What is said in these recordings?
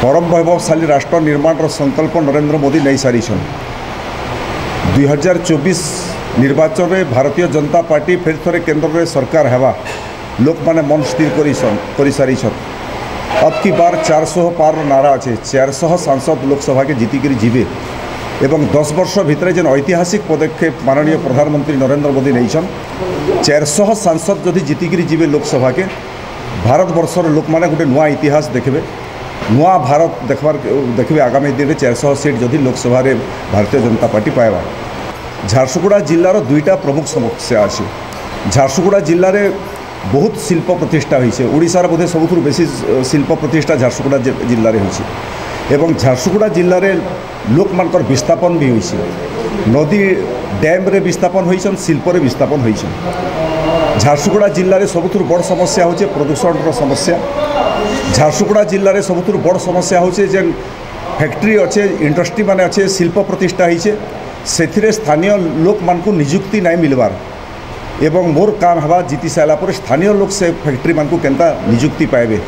परम वैभवशाली राष्ट्र निर्माण संकल्प नरेंद्र मोदी नहीं सारी 2024 निर्वाचन में भारतीय जनता पार्टी फिर थे केंद्र में सरकार हेबा लोक माने मन स्थिर कर सारी। अब की बार 400 पार नारा अच्छे 400 सांसद लोकसभा के जीतिक जीवे एवं 10 वर्ष भितर जेन ऐतिहासिक पदक्षेप माननीय प्रधानमंत्री नरेंद्र मोदी नहीं 400 सांसद जदि जीतिक जीवे लोकसभा के भारत वर्षर लोक माने गोटे नुआ इतिहास देखबे नुआ भारत देखबे आगामी दिन में 400 सीट जदि लोकसभा रे भारतीय जनता पार्टी पाएबा। झारसुगुड़ा जिलार दुईटा प्रमुख समस्या अच्छे। झारसुगुड़ा जिले में बहुत शिल्प प्रतिष्ठा होइछे। ओडिशार बोधे सबुठु बेसी शिल्प प्रतिष्ठा झारसुगुड़ा जिले में होइछे एवं झारसुगुड़ा जिले में लोक मानकर विस्थापन भी होइछे। नदी डैम रे विस्थापन होइछन शिल्प रे विस्थापन होइछन। झारसुगुड़ा जिले में सबुठु बड़ समस्या होचे प्रदूषण समस्या। झारसुगुड़ा जिले में सबुठु बड़ समस्या होचे जेन फैक्ट्री अच्छे इंडस्ट्री माने अच्छे शिल्प प्रतिष्ठा होइछे से स्थानीय लोक मान को निजुक्ति नहीं मिलबार एवं मोर काम हवा जीति सारा पर स्थानीय लोक से फैक्ट्री मान को केनता निजुक्ति पाइबे।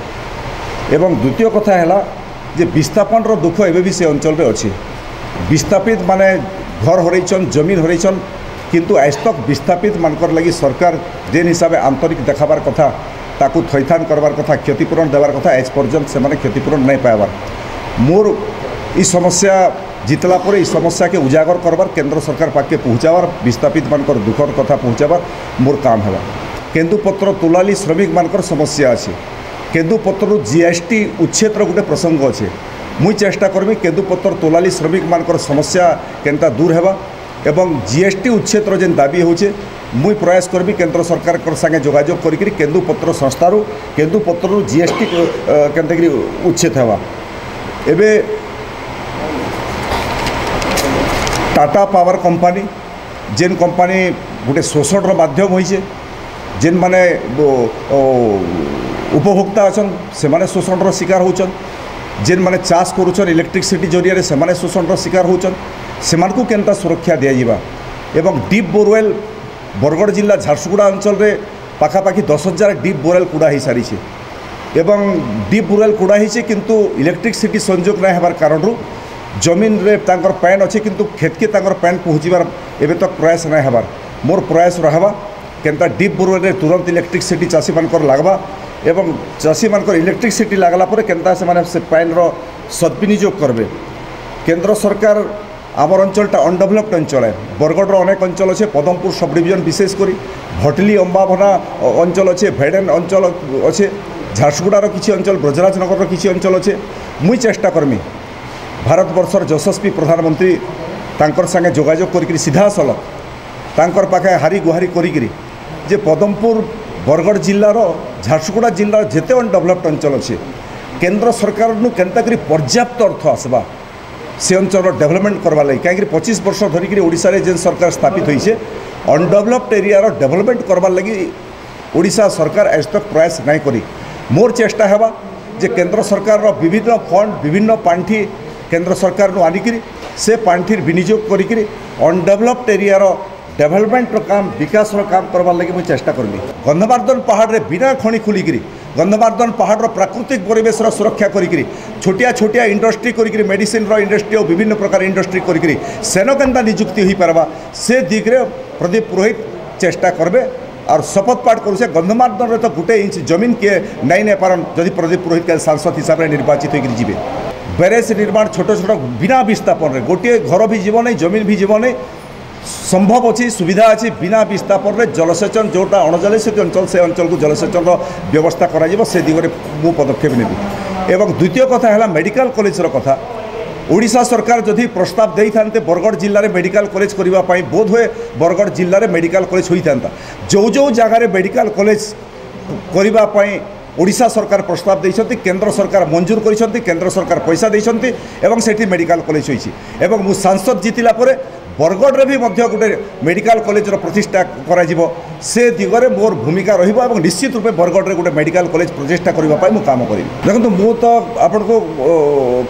एवं द्वितीय कथा है जे विस्थापन दुख एवं भी से अंचल में अच्छे। विस्थापित माने घर हरइछन जमीन हरइछन किंतु आज तक विस्थापित मानकर लगी सरकार जेन हिसाब से आंतरिक देखाबार कथा ताकू थैथान करबार कथा क्षतिपूरण देवार कथा आज पर्यंत से माने क्षतिपूरण नहीं पाइबार। मोर ई समस्या जितला पर इस समस्या के उजागर करबार केंद्र सरकार पाके पहुँचाबार विस्थापित मानकर दुखर कथा पहुँचाबार मोर काम है। केन्दुपत्र तुलाली श्रमिक मानकर समस्या अच्छे। केन्दुपत्र जीएसटी उच्छेद गोटे प्रसंग अच्छे। मुई चेष्टा करमी केन्दुपत्र तुलाली श्रमिक मानकर समस्या केनता दूर हेबा एवं जीएसटी उच्छेद जेन दाबी होचे मुई प्रयास करमी केंद्र सरकार संगे जोगाजोग करी केन्दुपत्र संस्थारू केन्दुपत्र जीएसटी केनता उच्छेद हेबा। एबे टाटा पावर कंपनी जेन कंपनी गोटे शोषण माध्यम होइछे जेन माने उपभोक्ता अछन से माने शोषण शिकार होचन जेन माने चाष करुचन इलेक्ट्रिसिटी जरिया से माने शोषण शिकार होचन से मानकु केनता सुरक्षा दिया जिबा। एवं डीप बोरवेल बरगढ़ जिला झारसुगुड़ा अंचल रे पाखापाखि 10,000 डीप बोरवेल कुड़ा हो सारी एवं डीप बोरवेल कुड़ा होइछे किंतु इलेक्ट्रिसिटी संयोग नहीं होबार कारण जमीन रे तांकर पैन अच्छे किंतु खेत के तांकर पैन पहुँचबार एवं तक प्रयास नहीं होबार। मोर प्रयास रहा केनता डीप बोरवेल तुरंत इलेक्ट्रिसिटी चाषी मानकर लागबा एवं चाषी मानकर इलेक्ट्रिसिटी लागला पर केनता से पैन रो सदविनियोग करबे। केंद्र सरकार आमर अंचलटा अनडेभलप्ड अंचल है। बरगढ़ अनेक अंचल अच्छे पदमपुर सब डिविजन विशेषकर भटली अंबाभना अंचल अच्छे भेडेन अंचल अच्छे झारसुगुड़ार किसी अंचल ब्रजराज नगर किसी अंचल अच्छे। मुई चेष्टा करमी भारत वर्षर यशस्वी प्रधानमंत्री तांकर संगे जोगाजोग करी सीधा सलख तांकर पाखे हारी गुहारी करी जे पदमपुर बरगढ़ जिलार झारसुगुड़ा जिलार जेते अनडेभलप्ड अंचल अच्छे केंद्र सरकार केनता करी पर्याप्त अर्थ आसबा से अंचल डेभलपमेंट करवा लगी कहीं 25 वर्ष धरिकी ओडिशा रे जेन सरकार स्थापित होइछे अनडेभलप्ड एरिया डेभलपमेंट करवा लगी ओडिशा सरकार आज तक प्रयास नहीं करी। मोर चेष्टा हेबा जे केंद्र सरकार विभिन्न फंड विभिन्न पांठी केंद्र सरकार आनिकी से पांठिर विनियोग करी अनडेभलप्ड एरिया डेभलपमेंट काम विकास काम करवा लगी मुझे चेष्टा करमी। गंधमार्दन पहाड़ रे बिना खणी खुलिकी गंधमार्दन पहाड़ प्राकृतिक परिवेश सुरक्षा करी छोटिया छोटिया इंडस्ट्री करी मेडिसिन इंडस्ट्री और विभिन्न प्रकार इंडस्ट्री करी सेन केनता निजुक्ति हो पारबा से दिग्रे प्रदीप पुरोहित चेष्टा करबे और शपथ पाठ करुचे। गंधमार्दन रे तो गोटे इंच जमीन किए नहीं पारन जदि प्रदीप पुरोहित के सांसद हिसाब से निर्वाचित होकर जीवे। बैरेज निर्माण छोट छोट बिना विस्थापन रे गोटे घर भी जीव नहीं जमीन भी जीव नहीं संभव अच्छी सुविधा अच्छी बिना विस्थापन रे जलसेचन जोटा अणजलसेचित अंचल से अंचल को जलसेचन व्यवस्था करा से दिगरे मु पदक्षेप नेबी। एवं द्वितीय कथा है मेडिकल कॉलेज कथा ओडिशा सरकार जदि प्रस्ताव दे था बरगढ़ जिले में मेडिकल कॉलेज करने बोध हुए बरगढ़ जिले में मेडिकल कॉलेज होता जो जो जगार मेडिकल कॉलेज करने ओडिशा सरकार प्रस्ताव देइछन्ति केंद्र सरकार मंजूर करिसन्ति केंद्र सरकार पैसा देइछन्ति एवं सेठी मेडिकल कॉलेज होइछि एवं मु सांसद जितिला परे बरगढ़ रे भी मध्य गोटे मेडिकल कॉलेज प्रतिष्ठा करा जिवो से दिगरे मोर भूमिका रहिबो एवं निश्चित रूपे बरगढ़ रे गोटे मेडिकल कॉलेज प्रतिष्ठा करबा पई मु काम करिबि। देखंतु मु तो आपनको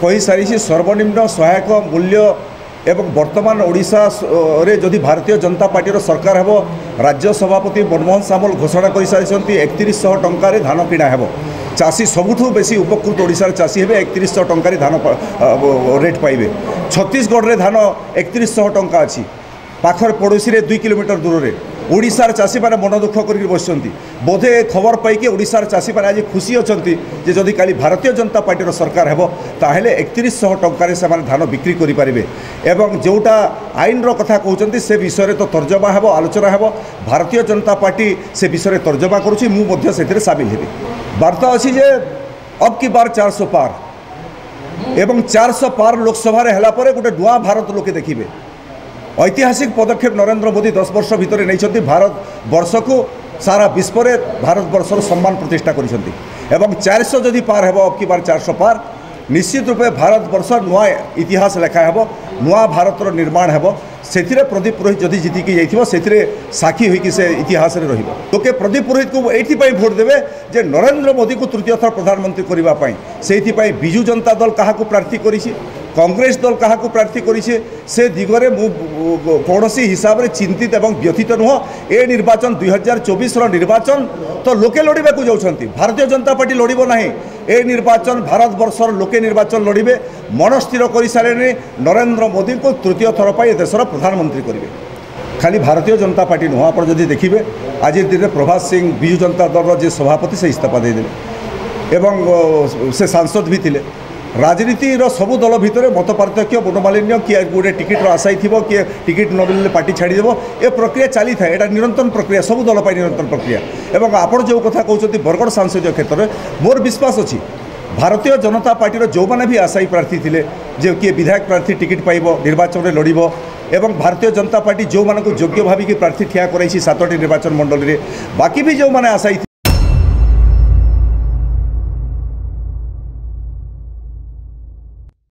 कहि सारी सर्वनिम्न सहायक मूल्य एवं वर्तमान ओडिशा रे जदि भारतीय जनता पार्टी सरकार हेबो राज्य सभापति मनमोहन सामल घोषणा कर सारी 3100 टंकार धान किणा हेबो चाषी सबुठू बेसी उपकृत ओडिशार चाषी हे 3100 टंकार धान रेट पाइबे। छत्तीसगढ़ में धान 3100 टंका अच्छी पाखर पड़ोशी रे 2 किलोमीटर दूर में ओडिशार चाषी मैंने मन दुख कर बस बोधे खबर पाई ओडिशार चाषी मैंने आज खुशी अच्छा जदि काली भारतीय जनता पार्टी सरकार हेबो ताहेले 3100 टंकार से धान बिक्री करें एवं जोटा आईन कथा कहते से विषय तो तर्जमा हेबो आलोचना हेबो। भारतीय जनता पार्टी से विषय तर्जमा करुँची मुझे से सामिल हेबी। वार्ता अच्छी जे अब की बार 400 पार एवं 400 पार लोकसभा है गोटे नुआ भारत लोके देखिए। ऐतिहासिक पदक्षेप नरेंद्र मोदी 10 वर्ष भितर नहीं भारत वर्ष को सारा विश्व में भारत वर्षर सम्मान प्रतिष्ठा कर 400 जदि पार हेबो अब की बार 400 पार निश्चित रूपे भारत वर्ष नुआ इतिहास लेखा हेबो नुआ भारतर निर्माण हेबो। से प्रदीप पुरोहित जदि जीतिकी जाइथिबो से साक्षी होइकि से इतिहास रे रहिबो। लोके प्रदीप पुरोहित को एइथिपाई भोट देवे जे नरेंद्र मोदी को तृतीय थर प्रधानमंत्री करबा पई। सेइथिपाई बिजू जनता दल काहाकू प्रार्थी करिछि कांग्रेस दल काहाकू प्रार्थी करिछि से दिगरे कौन हिसाब से चिंतित एवं व्यथित नुह। ए निर्वाचन 2024 निर्वाचन तो लोके लड़वा जाउछंती भारतीय जनता पार्टी लड़ब ना। ए निर्वाचन भारत वर्षर लोके निर्वाचन लड़े मन स्थिर कर सारे नरेंद्र मोदी को तृतीय थर पर देशर प्रधानमंत्री करेंगे। खाली भारतीय जनता पार्टी नुह आप जदि देखिए आज दिन में प्रभात सिंह बिजू जनता दल जे सभापति से इस्तीफा देदेले एवं से सांसद भी थे। राजनीतिर सबू दल भितर मत पार्थक्य मनोमालिन्य किए गोटे टिकेट आशायी थी किए टिकेट न मिलने पार्टी छाड़देव ए प्रक्रिया चली था। यहाँ निरंतर प्रक्रिया सबू दल पर निरंतर प्रक्रिया एवं आपड़ जो कथा कहते बरगढ़ सांसदीय क्षेत्र में मोर विश्वास अच्छी भारतीय जनता पार्टी जो मैंने भी आशायी प्रार्थी थे जे किए विधायक प्रार्थी टिकेट पाइब निर्वाचन में लड़ब एवं भारतीय जनता पार्टी जो मानक योग्य भाविक प्रार्थी ठिया कराई 7टी निर्वाचन मंडल में बाकी भी जो मैंने आशायी